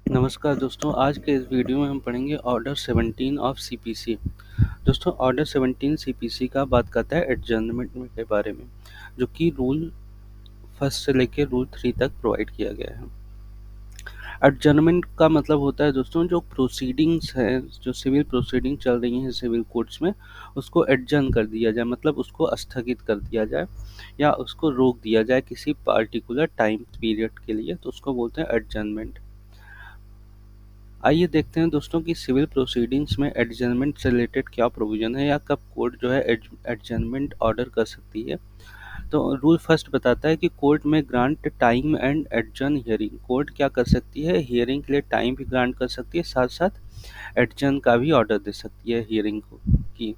नमस्कार दोस्तों, आज के इस वीडियो में हम पढ़ेंगे ऑर्डर 17 ऑफ सीपीसी। दोस्तों, ऑर्डर 17 सीपीसी का बात करता है एडजर्नमेंट के बारे में, जो कि रूल फर्स्ट से लेकर रूल 3 तक प्रोवाइड किया गया है। एडजर्नमेंट का मतलब होता है दोस्तों, जो प्रोसीडिंग्स हैं, जो सिविल प्रोसीडिंग चल रही हैं सिविल कोर्ट्स में, उसको एडजर्न कर दिया जाए, मतलब उसको स्थगित कर दिया जाए या उसको रोक दिया जाए किसी पार्टिकुलर टाइम पीरियड के लिए, तो उसको बोलते हैं एडजर्नमेंट। आइए देखते हैं दोस्तों कि सिविल प्रोसीडिंग्स में एडजर्नमेंट से रिलेटेड क्या प्रोविजन है या कब कोर्ट जो है एडजर्नमेंट ऑर्डर कर सकती है। तो रूल फर्स्ट बताता है कि कोर्ट में grant time and adjourn hearing. Court क्या कर सकती है, हियरिंग के लिए टाइम भी ग्रांट कर सकती है, साथ साथ एडजर्न का भी ऑर्डर दे सकती है हियरिंग को की।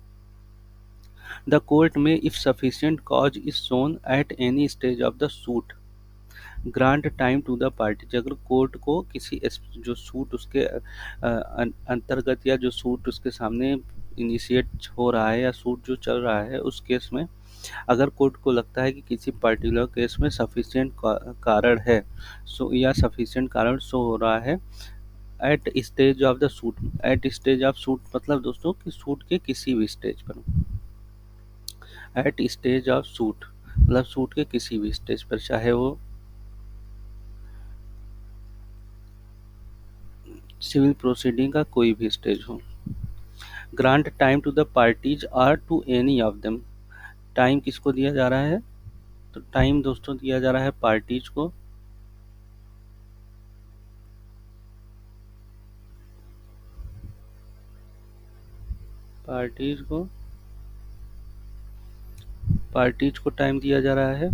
द कोर्ट में if sufficient cause is shown at any stage of the suit grant time to the party. अगर कोर्ट को किसी जो सूट उसके अंतर्गत या जो सूट उसके सामने इनिशिएट हो रहा है या सूट जो चल रहा है उस केस में अगर कोर्ट को लगता है कि किसी पर्टिकुलर केस में सफिशिएंट कारण है, सो या सफिशिएंट कारण शो हो रहा है at stage of the suit. At stage of suit मतलब दोस्तों कि सूट के किसी भी स्टेज पर। एट स्टेज ऑफ सूट मतलब सूट के किसी भी स्टेज पर, चाहे वो सिविल प्रोसीडिंग का कोई भी स्टेज हो। Grant time to the parties or to any of them. Time किसको दिया जा रहा है, तो टाइम दोस्तों दिया जा रहा है पार्टीज को। पार्टीज को पार्टीज को टाइम दिया जा रहा है,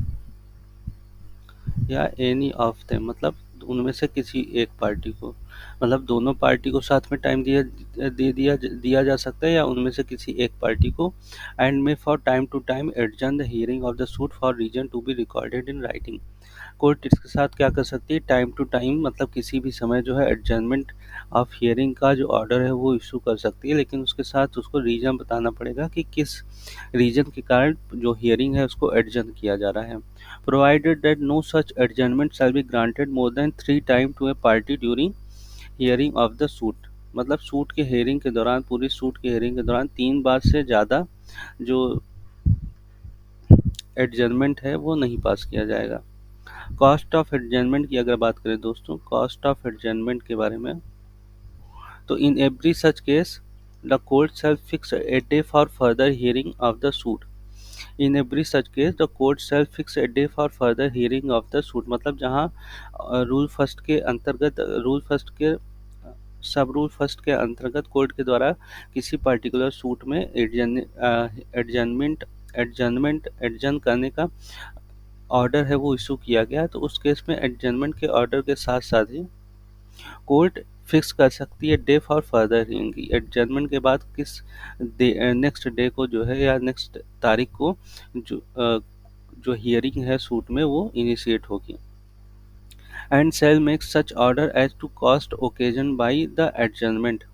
या एनी ऑफ देम मतलब उनमें से किसी एक पार्टी को, मतलब दोनों पार्टी को साथ में टाइम दिया जा सकता है या उनमें से किसी एक पार्टी को। एंड में for time to time adjourn the hearing of the suit for reason to be recorded in writing. Court इसके साथ क्या कर सकती है, टाइम टू टाइम मतलब किसी भी समय जो है एडजर्नमेंट ऑफ हियरिंग का जो ऑर्डर है वो इशू कर सकती है, लेकिन उसके साथ उसको रीजन बताना पड़ेगा कि किस रीजन के कारण जो हियरिंग है उसको एडजर्न किया जा रहा है। Provided that no such adjournment shall be granted more than 3 time to a party during hearing of the suit. मतलब सूट के हियरिंग के दौरान, पूरी सूट के हियरिंग के दौरान 3 बार से ज़्यादा जो एडजर्नमेंट है वो नहीं पास किया जाएगा। कॉस्ट ऑफ एडजर्नमेंट की अगर बात करें दोस्तों, कॉस्ट ऑफ एडजर्नमेंट के बारे में, तो in every such case the court shell fix a day for further hearing of the suit. In every such case the court shell fix a day for further hearing of the suit. मतलब जहाँ rule first के अंतर्गत, rule first के सब rule first के अंतर्गत court के द्वारा किसी पर्टिकुलर सूट में एडजर्नमेंट एडजर्न करने का ऑर्डर है वो इशू किया गया, तो उस केस में एडजर्नमेंट के ऑर्डर के साथ साथ ही कोर्ट फिक्स कर सकती है day for further hearing. Adjournment के बाद किस नेक्स्ट डे को जो है या नेक्स्ट तारीख को जो हियरिंग है सूट में वो इनिशिएट होगी। And shall make such order as to cost occasion by the adjournment.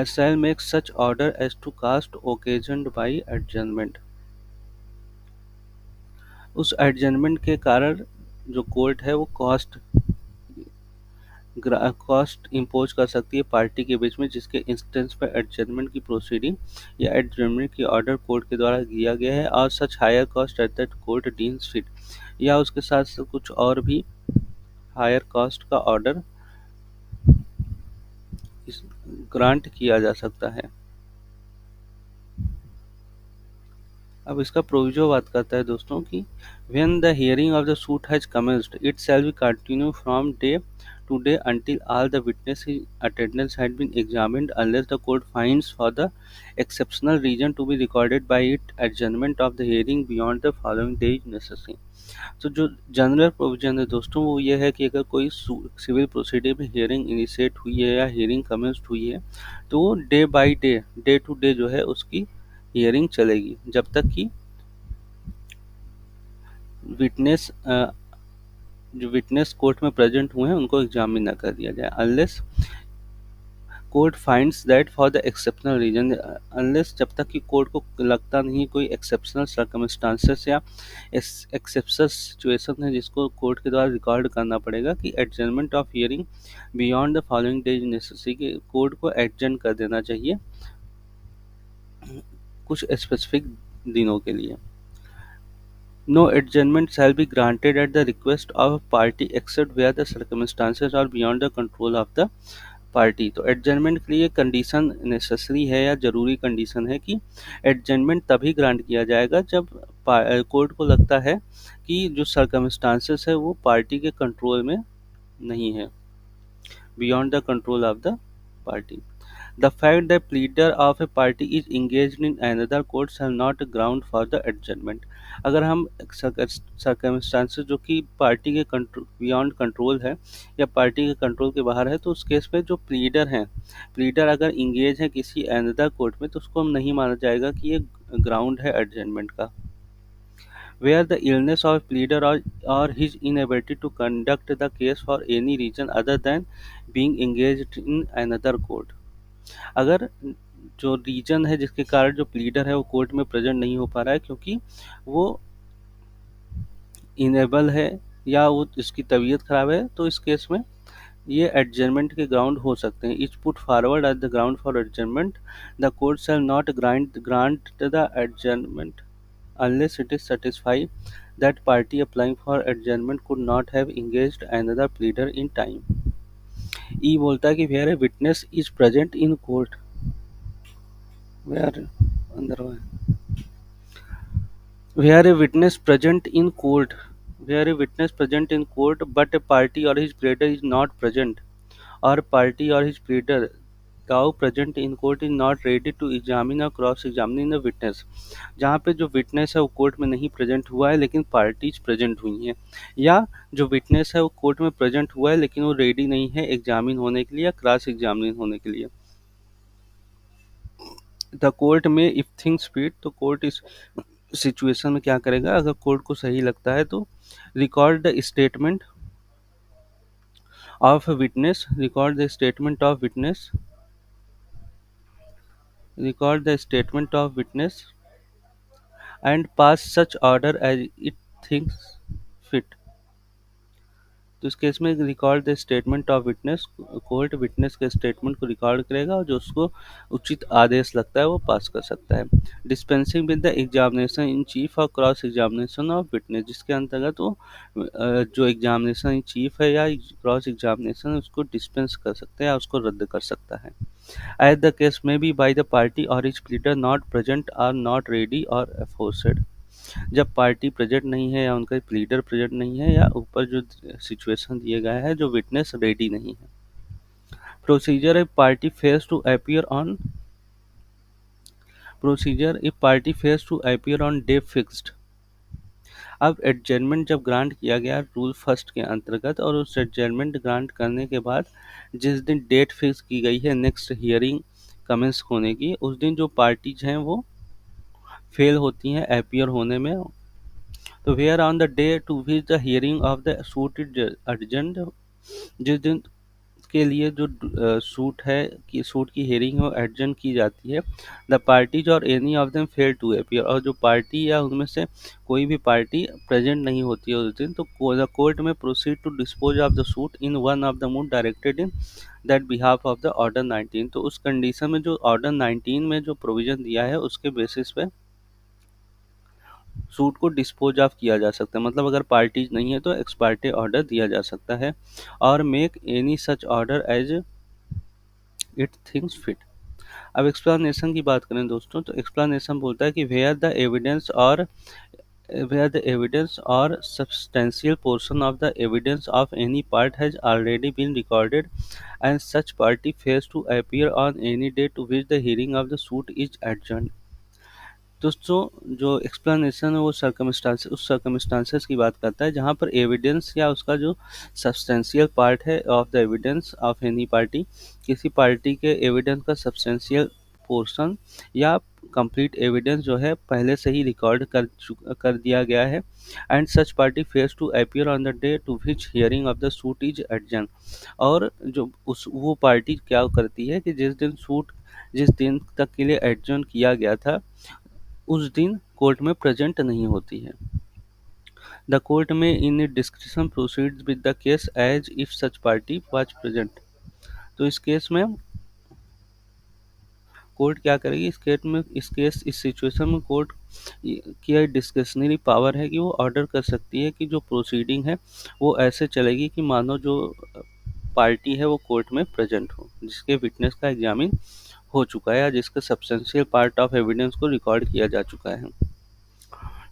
shall make such order as to cost occasioned by adjournment। उस एडजर्नमेंट के कारण जो कोर्ट है वो कॉस्ट इम्पोज कर सकती है पार्टी के बीच में जिसके इंस्टेंस पर एडजर्नमेंट की प्रोसीडिंग या एडजर्नमेंट की ऑर्डर कोर्ट के द्वारा दिया गया है, और such higher cost at that court deems fit, या उसके साथ कुछ और भी हायर कॉस्ट का ऑर्डर ग्रांट किया जा सकता है। अब इसका प्रोविजो बात करता है दोस्तों कि when the hearing of the suit has commenced it shall be continue from day to day until all the witnesses attendance had been examined unless the court finds for the exceptional reason to be recorded by it adjournment of the hearing beyond the following day is necessary। तो जो general provision है दोस्तों वो ये है कि अगर कोई सिविल प्रोसीडिंग में हियरिंग इनिशिएट हुई है या हियरिंग कमेंस्ड हुई है तो day by day, day to day जो है उसकी हियरिंग चलेगी जब तक कि विटनेस जो विटनेस कोर्ट में प्रेजेंट हुए हैं उनको एग्जामिन न कर दिया जाए। Unless court finds that for the exceptional reason, unless जब तक कि कोर्ट को लगता नहीं कोई एक्सेप्शनल सर्कमस्टांसेस या एक्सेप्शनल सिचुएशन है जिसको कोर्ट के द्वारा रिकॉर्ड करना पड़ेगा कि adjournment of hearing beyond the following days necessary, कि कोर्ट को एडजर्न कर देना चाहिए कुछ स्पेसिफिक दिनों के लिए। No adjournment shall be granted at the request of a party except where the circumstances are beyond the control of the party. तो एडजर्नमेंट के लिए कंडीशन नेसेसरी है या ज़रूरी कंडीशन है कि एडजर्नमेंट तभी ग्रांट किया जाएगा जब कोर्ट को लगता है कि जो सर्कमस्टांसेस है वो पार्टी के कंट्रोल में नहीं है, beyond the control of the party. The fact that pleader of a party is engaged in another court shall not ground for the adjournment। अगर हम सर्कमस्टांसेस जो कि पार्टी के कंट्रोल बियॉन्ड कंट्रोल है या पार्टी के कंट्रोल के बाहर है, तो उस केस पे जो प्लीडर हैं, प्लीडर अगर इंगेज है किसी अनदर कोर्ट में, तो उसको हम नहीं माना जाएगा कि ये ग्राउंड है एडजर्नमेंट का। Where the illness of pleader or his inability to conduct the case for any reason other than being engaged in another court। अगर जो रीजन है जिसके कारण जो प्लीडर है वो कोर्ट में प्रेजेंट नहीं हो पा रहा है क्योंकि वो इनेबल है या वो इसकी तबीयत खराब है, तो इस केस में ये एडजर्नमेंट के ग्राउंड हो सकते हैं। Is put forward at the ground for adjournment, the court shall not grant the adjournment unless it is satisfied that party applying for adjournment could not have engaged another pleader in time। ई बोलता है कि where a witness is present in court, where अंदर where a witness present in court, where a witness present in court but a party or his pleader is not present, or party or his pleader now present in court is not ready to examine or cross examine the witness। जहाँ पे जो witness है वो court में नहीं present हुआ है लेकिन पार्टीज प्रेजेंट हुई हैं, या जो विटनेस है वो कोर्ट में प्रेजेंट हुआ है लेकिन वो रेडी नहीं है एग्जामिन होने के लिए या क्रॉस एग्जामिन होने के लिए। द कोर्ट में इफ थिंग्स फिट, तो कोर्ट इस सिचुएशन में क्या करेगा, अगर कोर्ट को सही लगता है तो record the statement of witness, record the statement of witness, record the statement of witness and pass such order as it thinks fit। तो इस केस में record the statement of witness, court witness के statement को record करेगा और जो उसको उचित आदेश लगता है वो पास कर सकता है। Dispensing with the examination in chief और क्रॉस एग्जामिनेशन ऑफ विटनेस, जिसके अंतर्गत वो जो एग्जामिनेशन इन चीफ है या क्रॉस एग्जामिनेशन है उसको डिस्पेंस कर सकता है या उसको रद्द कर सकता है। As the case may be by the party or its pleader not present or not ready or aforesaid। जब पार्टी प्रेजेंट नहीं है या उनका प्लीडर प्रेजेंट नहीं है या ऊपर जो सिचुएशन दिए गए हैं जो विटनेस रेडी नहीं है। Procedure if party fails to appear on, procedure if party fails to appear on day fixed. अब एडजर्नमेंट जब ग्रांट किया गया रूल फर्स्ट के अंतर्गत और उस एडजर्नमेंट ग्रांट करने के बाद जिस दिन डेट फिक्स की गई है नेक्स्ट हियरिंग कमेंस होने की, उस दिन जो पार्टीज हैं वो फेल होती हैं अपीयर होने में, तो where on the day to which the hearing of the suit is urgent, जिस दिन के लिए जो सूट है कि सूट की हियरिंग वो एडजेंट की जाती है, द पार्टीज और any of them fail to appear, और जो पार्टी या उनमें से कोई भी पार्टी प्रेजेंट नहीं होती है उस दिन, तो the court may proceed to dispose of the suit in one of the mode directed in that behalf of the order 19। तो उस कंडीशन में जो ऑर्डर 19 में जो प्रोविजन दिया है उसके बेसिस पे सूट को डिस्पोज ऑफ किया जा सकता है, मतलब अगर पार्टीज नहीं है तो एक्स पार्टी ऑर्डर दिया जा सकता है, और make any such order as it things fit. अब एक्सप्लेनेशन की बात करें दोस्तों, तो एक्सप्लेनेशन बोलता है कि where the evidence or substantial portion of the evidence of any part has already been recorded and such party fails to appear on any day to which the hearing of the suit is adjourned। दोस्तों जो explanation है वो circumstances उस circumstances की बात करता है जहाँ पर एविडेंस या उसका जो सब्सटेंशियल पार्ट है of the evidence of any party, किसी पार्टी के एविडेंस का सब्सटेंशियल पोर्शन या कंप्लीट एविडेंस जो है पहले से ही रिकॉर्ड कर दिया गया है, and such party fails to appear on the day to which hearing of the suit is adjourn. और जो उस वो पार्टी क्या करती है कि जिस दिन तक के लिए एडजर्न किया गया था, उस दिन कोर्ट में प्रेजेंट नहीं होती है। The court may in discussion proceeds with the case as if such party was present. तो इस केस में कोर्ट क्या करेगी, इस सिचुएशन में कोर्ट की यह डिस्क्रिशनरी पावर है कि वो ऑर्डर कर सकती है कि जो प्रोसीडिंग है वो ऐसे चलेगी कि मानो जो पार्टी है वो कोर्ट में प्रेजेंट हो, जिसके विटनेस का एग्जामिन हो चुका है या जिसका सब्सटेंशियल पार्ट ऑफ एविडेंस को रिकॉर्ड किया जा चुका है।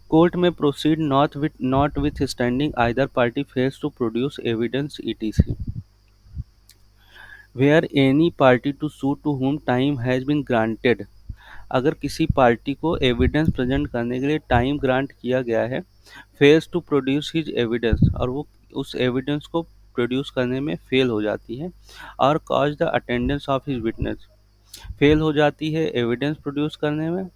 Court may proceed notwithstanding either party fails to produce evidence etc. Where any party to suit to whom time has been granted. अगर किसी पार्टी को एविडेंस प्रेजेंट करने के लिए टाइम ग्रांट किया गया है, fails to produce his evidence, और वो उस एविडेंस को प्रोड्यूस करने में फेल हो जाती है, और cause the attendance of his witness, fail हो जाती है एविडेंस प्रोड्यूस करने में,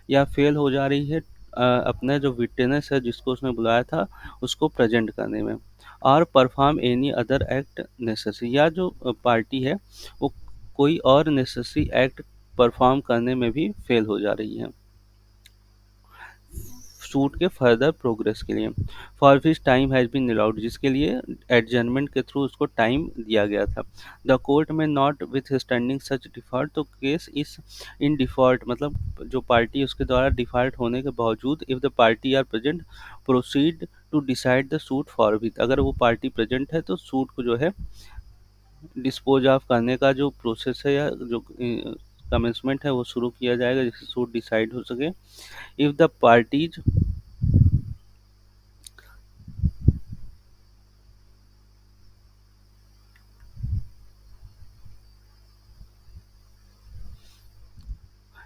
या फेल हो जा रही है अपना जो विटनेस है जिसको उसने बुलाया था उसको प्रेजेंट करने में, और perform any other act necessary, या जो पार्टी है वो कोई और नेसेसरी एक्ट परफॉर्म करने में भी फेल हो जा रही है सूट के फर्दर प्रोग्रेस के लिए, for which time has been allowed, जिसके लिए एडजर्नमेंट के थ्रू उसको टाइम दिया गया था। द कोर्ट में not with standing such default, तो केस इस इन डिफॉल्ट मतलब जो पार्टी उसके द्वारा डिफॉल्ट होने के बावजूद, if the party are present proceed to decide the suit forthwith, अगर वो पार्टी प्रेजेंट है तो सूट को जो है डिस्पोज ऑफ करने का जो प्रोसेस है या जो कमेंसमेंट है वो शुरू किया जाएगा जिससे सूट डिसाइड हो सके। If the parties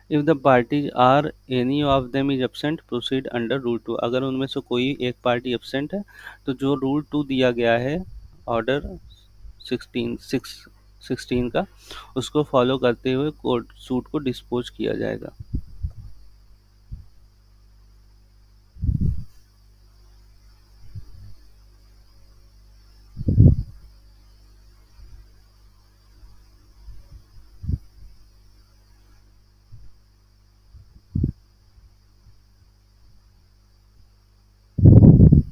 if the parties are any of them is absent proceed under rule 2, अगर उनमें से कोई एक पार्टी एब्सेंट है तो जो रूल 2 दिया गया है ऑर्डर 16 का, उसको फॉलो करते हुए कोर्ट सूट को डिस्पोज किया जाएगा।